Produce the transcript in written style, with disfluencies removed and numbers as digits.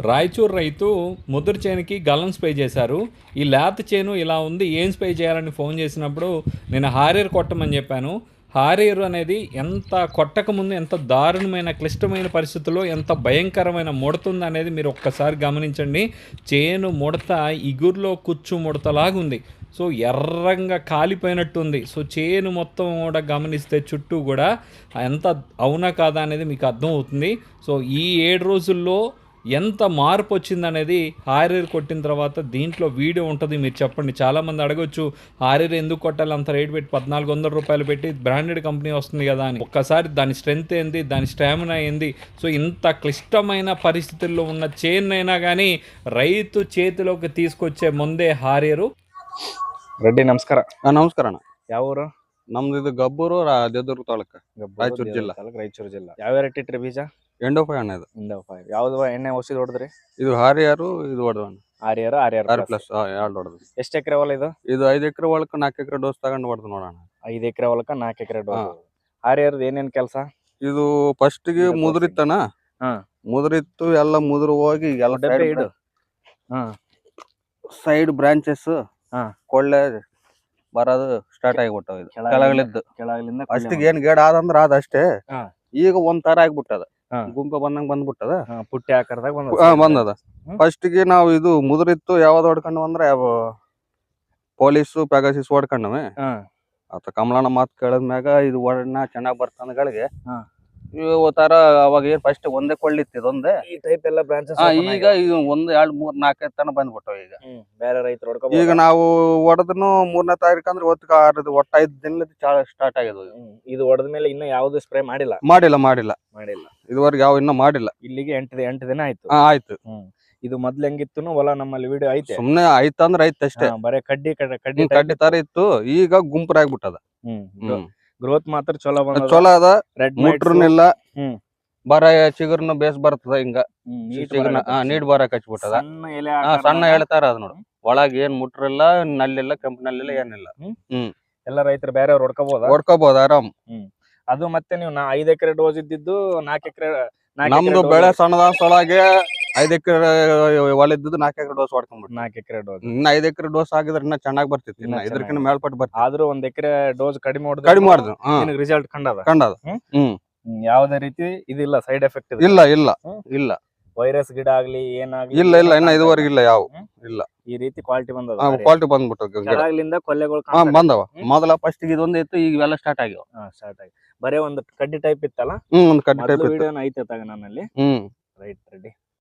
రాయచూరు రైతు ముదురు చేనుకి గల్లం స్ప్రే చేశారు. ఈ లేత చేను ఇలా ఉంది, ఏం స్ప్రే చేయాలని ఫోన్ చేసినప్పుడు నేను హారియర్ కొట్టమని చెప్పాను. హారియర్ అనేది ఎంత కొట్టకముందు ఎంత దారుణమైన క్లిష్టమైన పరిస్థితుల్లో ఎంత భయంకరమైన ముడతుంది అనేది మీరు ఒక్కసారి గమనించండి. చేను ముడత ఇగురులో కుచ్చు ముడతలాగుంది. సో ఎర్రంగా కాలిపోయినట్టుంది. సో చేను మొత్తం కూడా గమనిస్తే చుట్టూ కూడా ఎంత అవునా కాదా అనేది మీకు అర్థం అవుతుంది. సో ఈ 7 రోజుల్లో ఎంత మార్పు వచ్చిందనేది హారియర్ కొట్టిన తర్వాత దీంట్లో వీడియో ఉంటుంది, మీరు చెప్పండి. చాలామంది అడగొచ్చు, హారియర్ ఎందుకు కొట్టాలి అంత రేటు పెట్టి, 1400 రూపాయలు పెట్టి బ్రాండెడ్ కంపెనీ వస్తుంది కదా అని. ఒక్కసారి దాని స్ట్రెంత్ ఏంది, దాని స్టామినా ఏంది. సో ఇంత క్లిష్టమైన పరిస్థితుల్లో ఉన్న చైన్ అయినా కానీ రైతు చేతిలోకి తీసుకొచ్చే ముందే హారియరు. రెడ్డి ನಮಸ್ಕಾರ. ನಮಸ್ಕಾರ ಅಣ್ಣ. ಯಾವ ಊರು? ನಮ್ದು ಇದು ಗಬ್ಬೂರು ದೇವದುರ್ಗ ತಾಲೂಕು, ರಾಯಚೂರು ಜಿಲ್ಲಾ. ರಾಯಚೂರು ಜಿಲ್ಲಾ. ಯಾವ ವೆರೈಟಿ ಇಟ್ರಿ ಬೀಜ? ಎಂಡೋಫೈ ಅಣ್ಣ ಇದು. ಇಂಡೋಫೈವ್. ಯಾವ್ದು ಎಣ್ಣೆ ಔಷಧಿ ಹೊಡೆದ್ರಿ? ಇದು ಹಾರಿಯಾರು, ಇದು ಹೊಡೆದ ಆರ್ಯರ್ ಆರ್ ಪ್ಲಸ್ 2 ಹೊಡೆದು. ಎಷ್ಟು ಎಕರೆ ಹೊಲ ಇದು? ಇದು 5 ಎಕರೆ ಹೊಲಕ್ಕೆ 4 ಎಕರೆ ಡೋಸ್ ತಗೊಂಡು ಹೊಡೆದು ನೋಡೋಣ. 5 ಎಕರೆ ಹೊಲಕ್ಕ 4 ಎಕರೆ ಡೋಸ್. ಆರ್ಯರ್ದು ಏನೇನ್ ಕೆಲಸ? ಇದು ಫಸ್ಟ್ ಗೆ ಮುದುರಿತ್ತಣ್ಣ. ಮುದುರಿತ್ತು, ಎಲ್ಲ ಮುದುರು ಹೋಗಿ ಎಲ್ಲ ಸೈಡ್ ಬ್ರಾಂಚಸ್ ಕೊಳ್ಳೆ ಬರೋದು ಸ್ಟಾರ್ಟ್ ಆಗಿಬಿಟ್ಟವ. ಇದು ಕೆಳಗಲಿಂದ ಅಷ್ಟಿಗೆ ಏನ್ ಗೇಡ್ ಆದಂದ್ರ ಅದಷ್ಟೇ. ಈಗ ಒಂಥರ ಆಗ್ಬಿಟ್ಟದ, ಗುಂಪೆ ಬಂದಂಗ ಬಂದ್ಬಿಟ್ಟದ, ಪುಟ್ಟಿ ಆಕಾರದಾಗ ಬಂದದ. ಫಸ್ಟ್ ಗೆ ನಾವು ಇದು ಮುದುರಿತ್ತು ಯಾವ್ದು ಹೊಡ್ಕೊಂಡ್ ಅಂದ್ರೆ ಪೊಲೀಸು ಪ್ಯಾಗಾಸಿಸ್ ಹೊಡ್ಕೊಂಡವೆ. ಆತ ಕಮಲಣ್ಣ ಮಾತು ಕೇಳದ್ಮ್ಯಾಗ ಇದು ಒಡನ ಚೆನ್ನಾಗ್ ಬರ್ತಂದಗಳಿಗೆ ತರ ಅವಾಗ ಏನ್ ಫಸ್ಟ್ ಒಂದೇ ಕೊಳ್ಳಿತ್ತು, ಇದೊಂದೇ ಈ ಟೈಪ್ ಎಲ್ಲ ಬ್ರಾಂಚಸ್. ಈಗ 1 2 3 4 ತನ ಬಂದ್ಬಿಟ್ಟವ. ಈಗ ಬೇರೆ ರೈತರು ಈಗ ನಾವು ಹೊಡೆದ್ನು 3ನೇ ತಾರೀಕು ಅಂದ್ರೆ ಒಟ್ಟ 5 ದಿನ ಸ್ಟಾರ್ಟ್ ಆಗಿದೆ. ಇದು ಹೊಡೆದ್ಮೇಲೆ ಇನ್ನ ಯಾವ್ದು ಸ್ಪ್ರೇ ಮಾಡಿಲ್ಲ? ಮಾಡಿಲ್ಲ ಇದುವರೆಗೆ ಯಾವ ಇನ್ನ ಮಾಡಿಲ್ಲ. ಇಲ್ಲಿಗೆ 8 ದಿನ ಆಯ್ತು. ಆಯ್ತು. ಇದು ಮೊದ್ಲು ಹೆಂಗಿತ್ತು ಹೊಲ ನಮ್ಮಲ್ಲಿ ವಿಡಿಯೋ ಐತೆ. ಸುಮ್ನೆ ಆಯ್ತಂದ್ರ ಐತೆ ಅಷ್ಟೇ, ಬರೇ ಕಡ್ಡಿ ತರ ಇತ್ತು. ಈಗ ಗುಂಪರಾಗ್ಬಿಟ್ಟದ. ಗ್ರೋತ್ ಮಾತ್ರ ಚಲೋ ಅದ. ಮುಟ್ರನಿಲ್ಲ, ಬರ ಚಿಗುರ್ನು ಬೇಸ್ ಬರ್ತದ. ಹಿಂಗ ನೀಡ್ ಬರಕ್ ಹಚ್ಬಿಟ್ಟದ. ಸಣ್ಣ ಹೇಳ್ತಾರ ಅದ್ ನೋಡು. ಒಳಗ್ ಏನ್ ಮುಟ್ರಿಲ್ಲ, ನಲ್ಲಿಲ್ಲ, ಕೆಂಪು ನಲ್ಲಿಲ್ಲ, ಏನಿಲ್ಲ. ಎಲ್ಲ ರೈತರು ಬೇರೆ ಹೊಡ್ಕೋಬಹುದು ಆರಾಮ್. ಅದು ಮತ್ತೆ ನೀವು 5 ಎಕರೆ ಡೋಸ್ ಇದ್ದಿದ್ದು 4 ಎಕರೆ. ನಮ್ದು ಬೆಳೆ ಸಣ್ಣದ ಸೊಳಗೆ 5 ಎಕರೆ ಹೊಲ ಇದ್ದು 4 ಎಕರೆ ಡೋಸ್ ಹೊಡ್ಕೊಂಡ್ಬಿಟ್ಟು. 4 ಎಕರೆ ಡೋಸ್. ಇನ್ನ 5 ಎಕರೆ ಡೋಸ್ ಆಗಿದ್ರೆ ಇನ್ನ ಚೆನ್ನಾಗ್ ಬರ್ತಿತ್ತು. ಇನ್ನ ಇದಕ್ಕಿಂತ ಮೇಲ್ಪಟ್ಟು ಬರ್ತಿತ್ತು. ಆದ್ರೂ 1 ಎಕರೆ ಡೋಸ್ ಕಡಿಮೆ ಮಾಡಿದ್ರು. ರಿಸಲ್ಟ್ ಕಂಡದ. ಯಾವ್ದೇ ರೀತಿ ಇದಿಲ್ಲ, ಸೈಡ್ ಎಫೆಕ್ಟ್ ಇಲ್ಲ. ವೈರಸ್ ಗಿಡ ಆಗ್ಲಿ ಏನಾಗ್ಲಿ ಇಲ್ಲ ಇನ್ನ ಇದುವರೆಗೆ ಇಲ್ಲ. ಯಾವ ಇಲ್ಲ. ಈ ರೀತಿ ಕ್ವಾಲಿಟಿ ಬಂದದ. ಕ್ವಾಲಿಟಿ ಬಂದ್ಬಿಟ್ಟು ಕೊಲ್ಲೆಗಳು ಬಂದವ. ಮೊದಲ ಫಸ್ಟ್ ಇದೊಂದು ಇತ್ತು, ಈಗ ಇವೆಲ್ಲ ಸ್ಟಾರ್ಟ್ ಆಗ್ಯಾವ. ಸ್ಟಾರ್ಟ್ ಆಗಿ ಬರೇ ಒಂದು ಕಡ್ಡಿ ಟೈಪ್ ಇತ್ತಲ್ಲ. ಒಂದು ಕಡ್ಡಿ ಟೈಪ್ ವಿಡಿಯೋನ ಐತೆ ತಗ ನನ್ನಲ್ಲಿ. ರೈಟ್ ರೆಡ್ಡಿ.